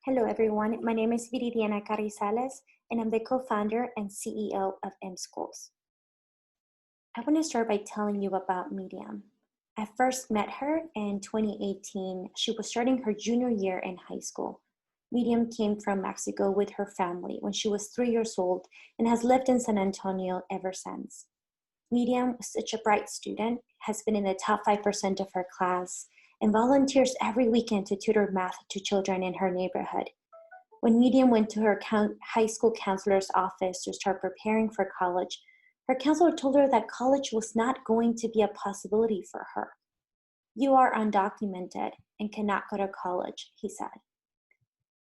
Hello, everyone. My name is Viridiana Carrizales, and I'm the co-founder and CEO of ImmSchools. I want to start by telling you about Medium. I first met her in 2018. She was starting her junior year in high school. Medium came from Mexico with her family when she was 3 years old and has lived in San Antonio ever since. Medium was such a bright student, has been in the top 5% of her class, and volunteers every weekend to tutor math to children in her neighborhood. When Medium went to her high school counselor's office to start preparing for college, her counselor told her that college was not going to be a possibility for her. "You are undocumented and cannot go to college," he said.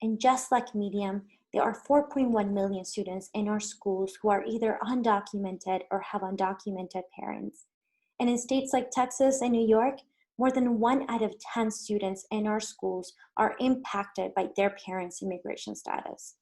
And just like Medium, there are 4.1 million students in our schools who are either undocumented or have undocumented parents. And in states like Texas and New York, more than 1 out of 10 students in our schools are impacted by their parents' immigration status.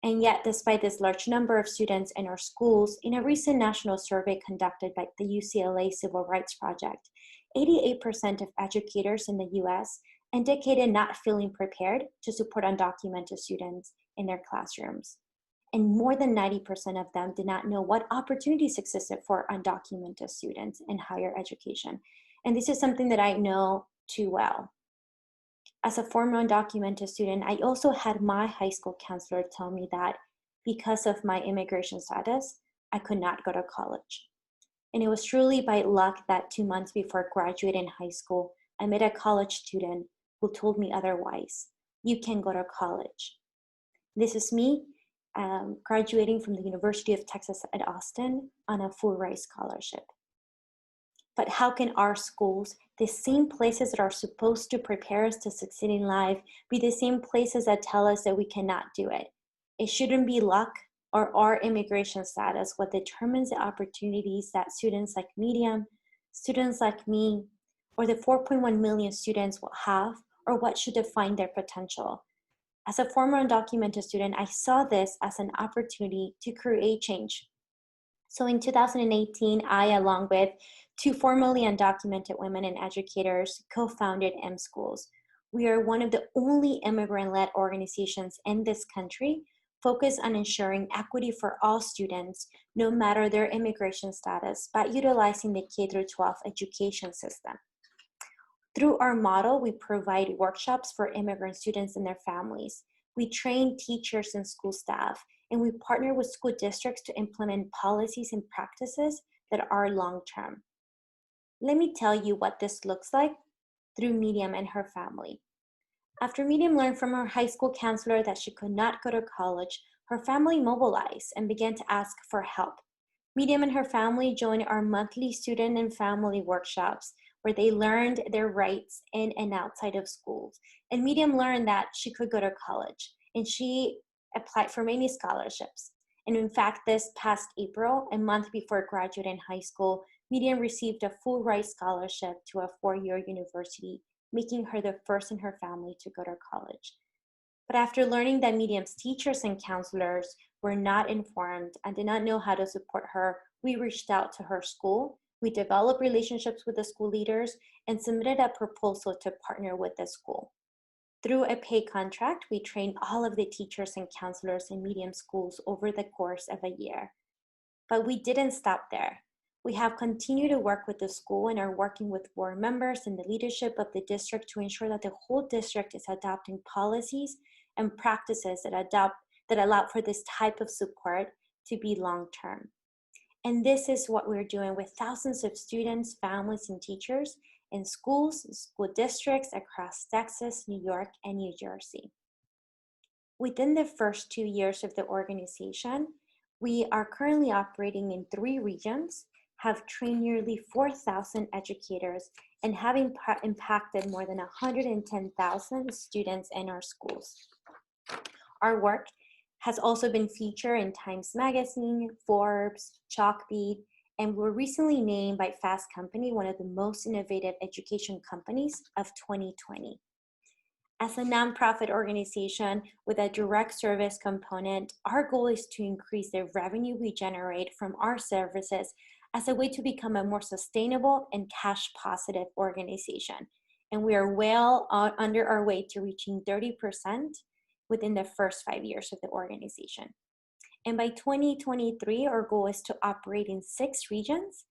And yet, despite this large number of students in our schools, in a recent national survey conducted by the UCLA Civil Rights Project, 88% of educators in the US indicated not feeling prepared to support undocumented students in their classrooms. And more than 90% of them did not know what opportunities existed for undocumented students in higher education. And this is something that I know too well. As a former undocumented student, I also had my high school counselor tell me that because of my immigration status, I could not go to college. And it was truly by luck that 2 months before graduating high school, I met a college student who told me otherwise. "You can go to college." This is me graduating from the University of Texas at Austin on a full-ride scholarship. But how can our schools, the same places that are supposed to prepare us to succeed in life, be the same places that tell us that we cannot do it? It shouldn't be luck or our immigration status what determines the opportunities that students like Medium, students like me, or the 4.1 million students will have, or what should define their potential. As a former undocumented student, I saw this as an opportunity to create change. So in 2018, I, along with two formerly undocumented women and educators, co-founded ImmSchools. We are one of the only immigrant-led organizations in this country focused on ensuring equity for all students, no matter their immigration status, by utilizing the K-12 education system. Through our model, we provide workshops for immigrant students and their families. We train teachers and school staff, and we partner with school districts to implement policies and practices that are long-term. Let me tell you what this looks like through Medium and her family. After Medium learned from her high school counselor that she could not go to college, her family mobilized and began to ask for help. Medium and her family joined our monthly student and family workshops, where they learned their rights in and outside of schools. And Medium learned that she could go to college, and she applied for many scholarships. And in fact, this past April, a month before graduating high school, Medium received a full-ride scholarship to a 4-year university, making her the first in her family to go to college. But after learning that Medium's teachers and counselors were not informed and did not know how to support her, we reached out to her school. We developed relationships with the school leaders and submitted a proposal to partner with the school. Through a pay contract, we trained all of the teachers and counselors in Medium schools over the course of a year. But we didn't stop there. We have continued to work with the school and are working with board members and the leadership of the district to ensure that the whole district is adopting policies and practices that allow for this type of support to be long-term. And this is what we're doing with thousands of students, families, and teachers in schools, school districts across Texas, New York, and New Jersey. Within the first 2 years of the organization, we are currently operating in 3 regions, have trained nearly 4,000 educators, and have impacted more than 110,000 students in our schools. Our work has also been featured in Times Magazine, Forbes, Chalkbeat, and were recently named by Fast Company one of the most innovative education companies of 2020. As a nonprofit organization with a direct service component, our goal is to increase the revenue we generate from our services as a way to become a more sustainable and cash positive organization. And we are well under our way to reaching 30% within the first 5 years of the organization. And by 2023, our goal is to operate in 6 regions,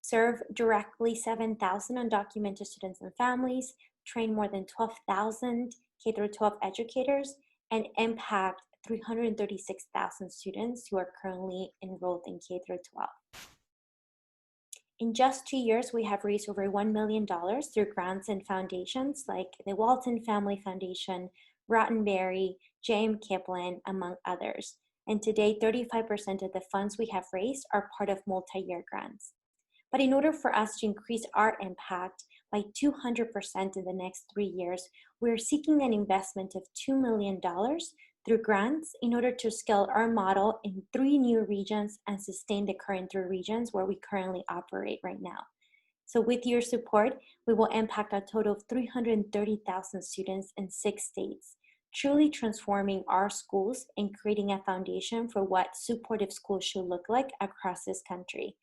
serve directly 7,000 undocumented students and families, train more than 12,000 K-12 educators, and impact 336,000 students who are currently enrolled in K-12. In just 2 years, we have raised over $1 million through grants and foundations like the Walton Family Foundation, Rottenberry, J.M. Kaplan, among others. And today, 35% of the funds we have raised are part of multi-year grants. But in order for us to increase our impact by 200% in the next 3 years, we're seeking an investment of $2 million through grants in order to scale our model in 3 new regions and sustain the current 3 regions where we currently operate right now. So with your support, we will impact a total of 330,000 students in 6 states, truly transforming our schools and creating a foundation for what supportive schools should look like across this country.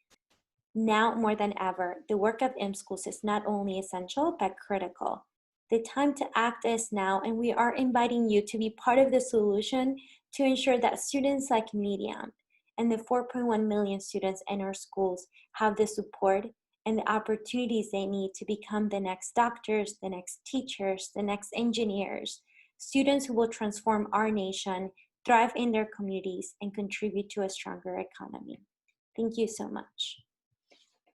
Now more than ever, the work of ImmSchools is not only essential, but critical. The time to act is now, and we are inviting you to be part of the solution to ensure that students like Medium and the 4.1 million students in our schools have the support and the opportunities they need to become the next doctors, the next teachers, the next engineers, students who will transform our nation, thrive in their communities, and contribute to a stronger economy. Thank you so much.